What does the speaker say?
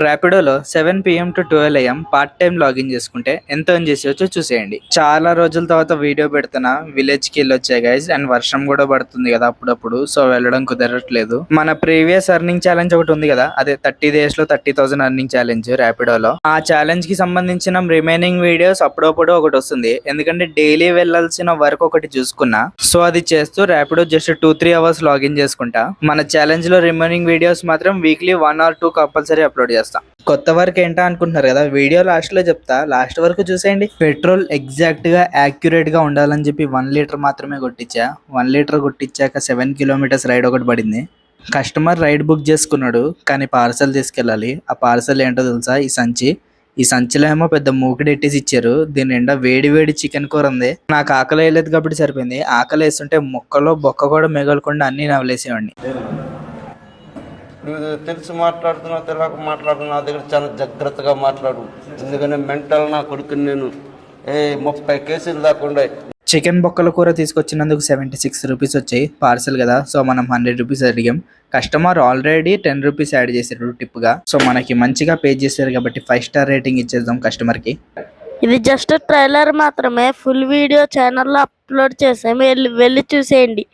ర్యాపిడోలో 7 PM to 12 AM part time login చేసుకుంటే ఎంత earn చేసేవచ్చో చూసేయండి. చాలా రోజుల తర్వాత వీడియో పెడుతున్నా. విలేజ్కి వెళ్ళొచ్చాయి గైస్, అండ్ వర్షం కూడా పడుతుంది కదా అప్పుడప్పుడు, సో వెళ్ళడం కుదరట్లేదు. మన ప్రీవియస్ ఎర్నింగ్ ఛాలెంజ్ ఒకటి ఉంది కదా, అదే 30 days లో 30,000 ఎర్నింగ్ ఛాలెంజ్ ర్యాపిడోలో. ఆ ఛాలెంజ్ కి సంబంధించిన రిమైనింగ్ వీడియోస్ అప్పుడప్పుడు ఒకటి వస్తుంది, ఎందుకంటే డైలీ వెళ్ళాల్సిన వర్క్ ఒకటి చూసుకున్నా. సో అది చేస్తూ ర్యాపిడో జస్ట్ 2-3 hours లాగిన్ చేసుకుంటా. మన ఛాలెంజ్ లో రిమైనింగ్ వీడియోస్ మాత్రం వీక్లీ 1 or 2 కంపల్సరీ అప్లోడ్ చేస్తా. కొత్త వర్క్ ఏంటా అనుకుంటున్నారు కదా, వీడియో లాస్ట్ లో చెప్తా, లాస్ట్ వరకు చూసేయండి. పెట్రోల్ ఎగ్జాక్ట్ గా యాక్యురేట్ గా ఉండాలని చెప్పి 1 లీటర్ మాత్రమే కొట్టించా. 1 లీటర్ కొట్టించాక 7 kilometers రైడ్ ఒకటి పడింది. కస్టమర్ రైడ్ బుక్ చేసుకున్నాడు, కానీ పార్సల్ తీసుకెళ్ళాలి. ఆ పార్సల్ ఏంటో తెలుసా, ఈ సంచిలో ఏమో పెద్ద మూకిడి ఎట్టేసి ఇచ్చారు. దీని నిండా వేడి వేడి చికెన్ కూర ఉంది. నాకు ఆకలి వేయలేదు కాబట్టి సరిపోయింది. ఆకలి వేస్తుంటే ముక్కలో బొక్క కూడా మిగలకుండా అన్ని నవలేసేవాడిని. నువ్వు తెలిసి మాట్లాడుతున్నావు, తెలియక మాట్లాడుతున్నావు, నా దగ్గర చాలా జాగ్రత్తగా మాట్లాడు. ఎందుకంటే మెంటల్ నా కొడుకుని నేను 30 కేసులు దాకుండా. చికెన్ బొక్కల కూర తీసుకొచ్చినందుకు 76 రూపీస్ వచ్చాయి, పార్సల్ కదా, సో మనం 100 రూపీస్ అడిగాం. కస్టమర్ ఆల్రెడీ 10 రూపీస్ యాడ్ చేశారు టిప్ గా, సో మనకి మంచిగా పే చేశారు కాబట్టి 5 star రేటింగ్ ఇచ్చేద్దాం కస్టమర్ కి. ఇది జస్ట్ ట్రైలర్ మాత్రమే, ఫుల్ వీడియో ఛానల్లో అప్లోడ్ చేసాము, వెళ్ళి చూసేయండి.